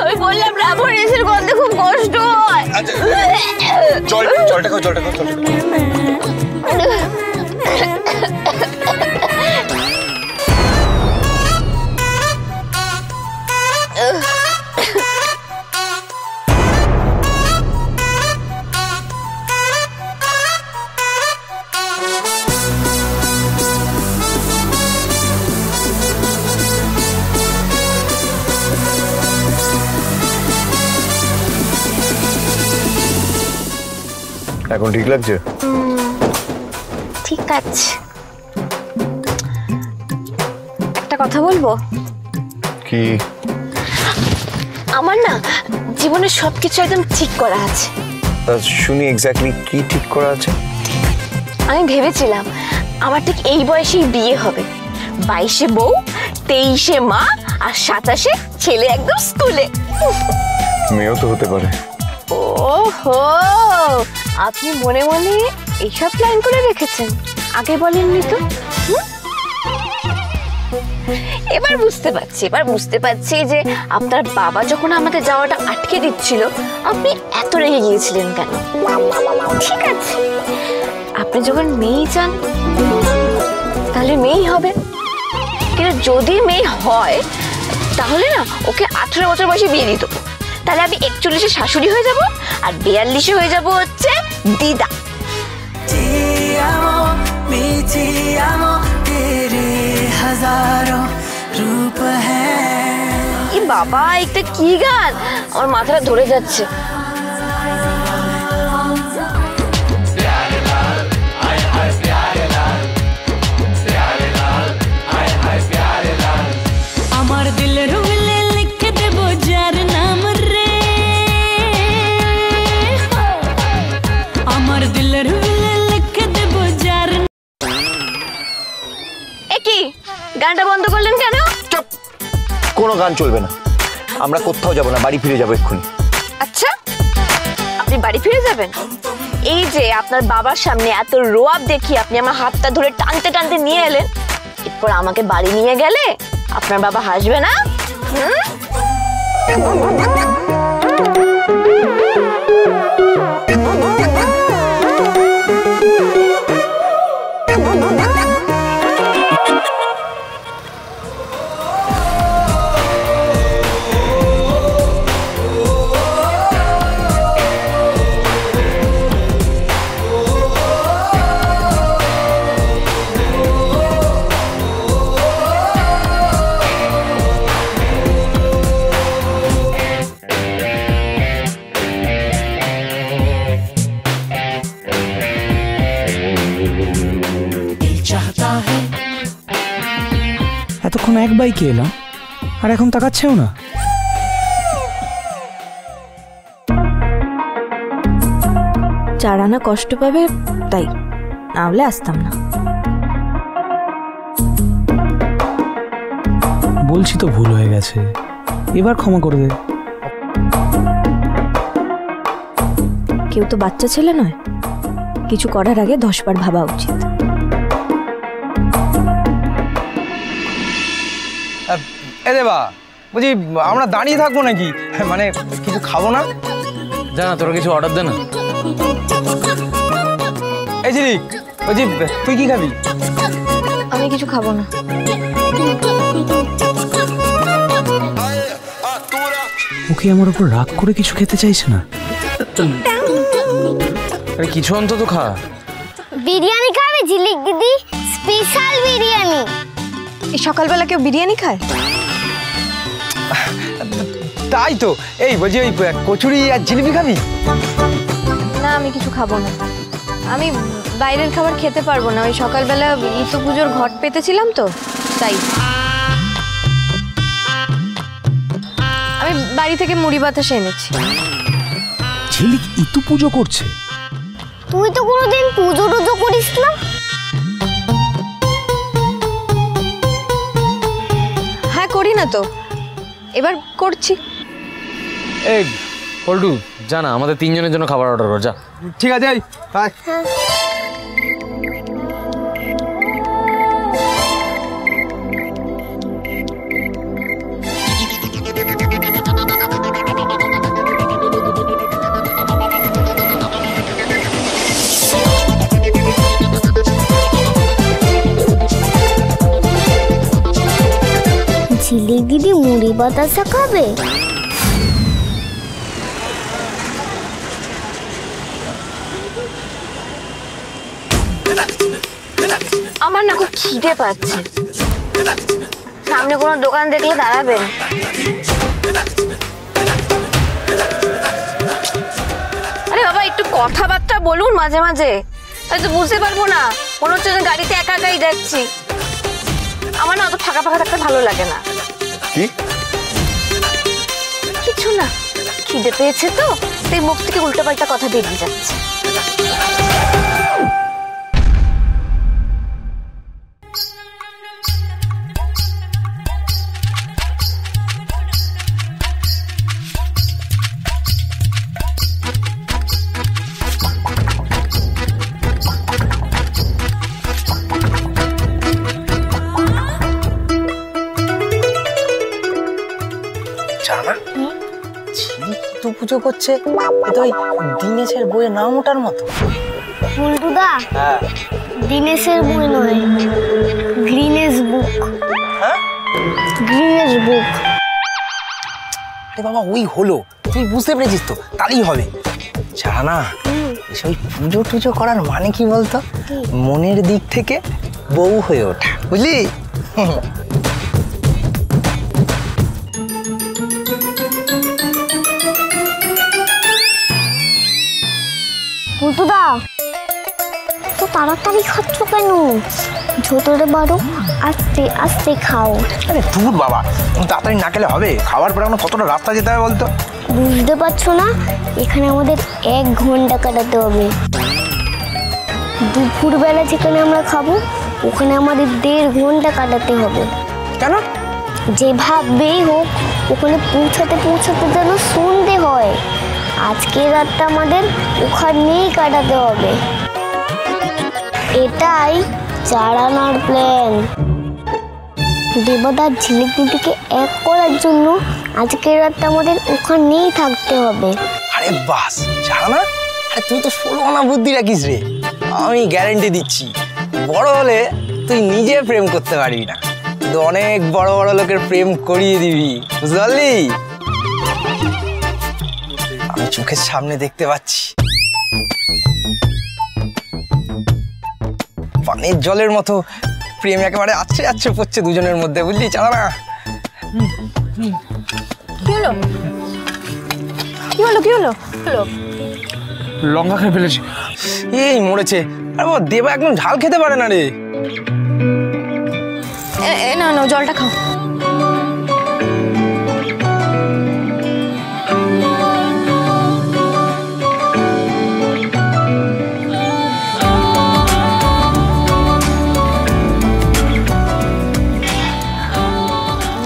আমি বললাম রাবণ এসের গন্ধে খুব কষ্ট হয়। জলটা খাও, জলটা খাও, জলটা খাও। এখন ঠিক লাগছে? ঠিক আছে। একটা কথা বলবো? কি? আমার না জীবনের সবকিছু একদম ঠিক করা আছে। শুনি এক্স্যাক্টলি কি ঠিক করা আছে? আমি ভেবেছিলাম আমার ঠিক এই বয়সেই বিয়ে হবে, 22-এ বউ, 23-এ মা, আর 27-এ ছেলে একদম স্কুলে। মেয়েও তো হতে পারে। ওহো, আপনি মনে মনে এইসব প্ল্যান করে রেখেছেন, আগে বলেননি তো? এবার বুঝতে পারছি যে আপনার বাবা যখন আমাদের যাওয়াটা আটকে দিচ্ছিল আপনি এত রেগে গিয়েছিলেন কেন। ঠিক আছে, আপনি যখন মেয়েই চান তাহলে মেয়েই হবে, কিন্তু যদি মেয়ে হয় তাহলে না ওকে 18 বছর বয়সে বিয়ে দিত, তাহলে আমি 41-এ শাশুড়ি হয়ে যাব আর 42-এ হয়ে যাব হচ্ছে দিদা। বাবা, একটা কি গান, আমার মাথাটা ধরে যাচ্ছে। আমার দিলের রুলে লিখে দেব যার নাম রে, আমার দিলের রুলে লিখে দেব যার। কি গানটা বন্ধ করলেন কেন? চুপ, কোনো গান চলবে না, আমরা কোথাও যাব না, বাড়ি ফিরে যাবো এক্ষুনি। আচ্ছা, আপনি বাড়ি ফিরে যাবেন? এই যে আপনার বাবার সামনে এত রোয়াব দেখি আপনি আমার হাতটা ধরে টানতে টানতে নিয়ে এলেন, এরপর আমাকে বাড়ি নিয়ে গেলে আপনার বাবা হাসবে না? এতক্ষণ এক বাইকে এলাম আর এখন তাকাচ্ছেও না। চারানা কষ্ট পাবে তাই, না হলে আসতাম না। বলছি তো ভুল হয়ে গেছে, এবার ক্ষমা করে দে। কেউ তো বাচ্চা ছেলে নয়, কিছু করার আগে 10 বার ভাবা উচিত। এ দেবা, বলছি আমরা দাঁড়িয়ে থাকবো নাকি? মানে কিছু খাবো না? জানা তোরা কিছু অর্ডার দে না। এই ঝিলিক, বলছি তুই কি খাবি? আমি কিছু খাবো না। ওকে আমার উপর রাগ করে কিছু খেতে চাইছে না। আরে কিছু অন্তত খা। বিরিয়ানি খাবে ঝিলিক দিদি, স্পেশাল বিরিয়ানি। এই সকালবেলা কেউ বিরিয়ানি খায়? তাই তো, এই বলছি ওই কচুরি আর জিলিপি খাবি? না, আমি কিছু খাবো না। আমি বাইরের খাবার খেতে পারবো না, ওই সকালবেলা ইতু পুজোর ঘট পেতেছিলাম তো তাই। আমি বাড়ি থেকে মুড়ি বাতাসা এনেছি। ঝিলিক ইতু পুজো করছে? তুই তো কোনোদিন পুজো টুজো করিস না। হ্যাঁ, করি না তো, এবার করছি। এই পল্টু, জানা আমাদের 3 জনের জন্য খাবার অর্ডার কর, যা। ঠিক আছে, বাই। বাতাসা খাবে? আমার না খুব খিদে পাচ্ছে, সামনে কোনো দোকান দেখলে দাঁড়াবেন? আরে বাবা একটু কথাবার্তা বলুন মাঝে মাঝে, হয়তো বুঝতে পারবো না, মনে হচ্ছে যে গাড়িতে একা একাই যাচ্ছি। আমার না অত ফাঁকা ফাঁকা থাকতে ভালো লাগে না। কি? কিছু না, খিদে পেয়েছে তো তাই মুখ থেকে উল্টোপাল্টা কথা বেরিয়ে যাচ্ছে। জানা ঝিলি তো পুজো করছে, এ তো ওই দীনেশের বইয়ের নাম ওঠার মতো। বন্ধুদা, হ্যাঁ দিনেশের বই নয়, গ্রিনেস বুক। হ্যাঁ, গ্রিনেস বুক। আরে বাবা ওই হলো, তুই বুঝতে পেরেছিস তো, তাই হবে। জানা এসব পুজো টুজো করার মানে কি বলতো? মনের দিক থেকে বউ হয়ে ওঠা, বুঝলি? বন্ধুদা, তো তাড়াতাড়ি খাচ্ছ কেন? ঝোতরে বাড়ো, আস্তে আস্তে খাও। আরে দূর বাবা, তাড়াতাড়ি না খেলে হবে? খাওয়ার পরে আমরা কতটা রাস্তা যেতে হবে বলতো? বুঝতে পারছো না? এখানে আমাদের 1 ঘন্টা কাটাতে হবে। দুপুরবেলা যেখানে আমরা খাবো ওখানে আমাদের 1.5 ঘন্টা কাটাতে হবে। কেন? যেভাবেই হোক ওখানে পৌঁছাতে পৌঁছাতে যেন সন্ধে হয়। আজকের রাতটা আমাদের ওখানেই কাটাতে হবে। এটাই 4 আনার প্ল্যান। দেবদার ঝিলিকগুটিকে এক করার জন্য আজকের রাতটা আমাদের ওখানেই থাকতে হবে। আরে বাস, জানা আরে তুই তো 16 আনা বুদ্ধি রাখিস রে। আমি গ্যারান্টি দিচ্ছি, বড় হলে তুই নিজে প্রেম করতে পারবি না, কিন্তু অনেক বড় বড় লোকের প্রেম করিয়ে দিবি, বুঝতে পারলি? আমি চোখের সামনে দেখতে পাচ্ছি। পানির জলের মতো প্রেম একেবারে আচ্ছে আচ্ছে পড়ছে দুজনের মধ্যে, বুঝলি চালা? কি হলো কি হলো কি হলো হলো? লঙ্কা খেয়ে ফেলেছি। এই মরেছে। আরে বাবা, দেবা একদম ঝাল খেতে পারে না রে। না না, জলটা খাও।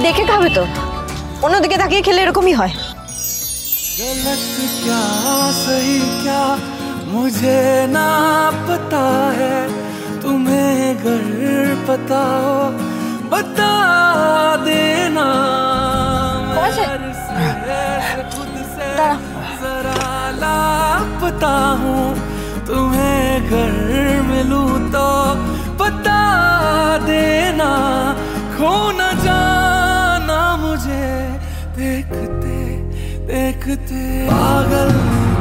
দেখে খাবে তো, অন্যদিকে তাকিয়ে খেলে এরকমই হয়। गलत क्या सही क्या मुझे ना पता है, तुम्हें अगर पता हो बता देना। खुद से जरा लापता हूँ, तुम्हें अगर मिलूं तो बता देना। खो न जाना मुझे देखते देखते। पागल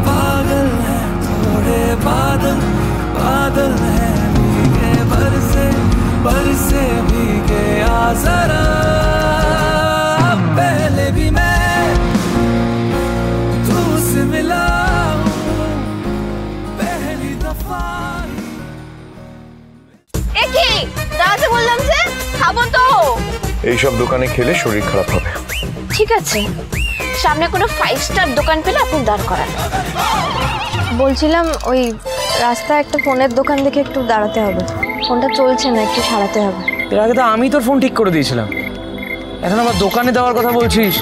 पागल है थोड़े बादल, बादल है भीगे बरसे बरसे भीगे आ जरा। पहले भी मैं तुझसे मिला हूँ पहली दफा। একি দাঁড়াতে বললাম যে, খাবো তো। এইসব দোকানে খেলে শরীর খারাপ হবে। ঠিক আছে, সামনে কোনো 5 স্টার দোকান পেলে আপনি দাঁড় করান। বলছিলাম ওই রাস্তায় একটা ফোনের দোকান দেখে একটু দাঁড়াতে হবে, ফোনটা চলছে না, একটু সারাতে হবে। এর আগে তো আমি তোর ফোন ঠিক করে দিয়েছিলাম, এখন আবার দোকানে দেওয়ার কথা বলছিস।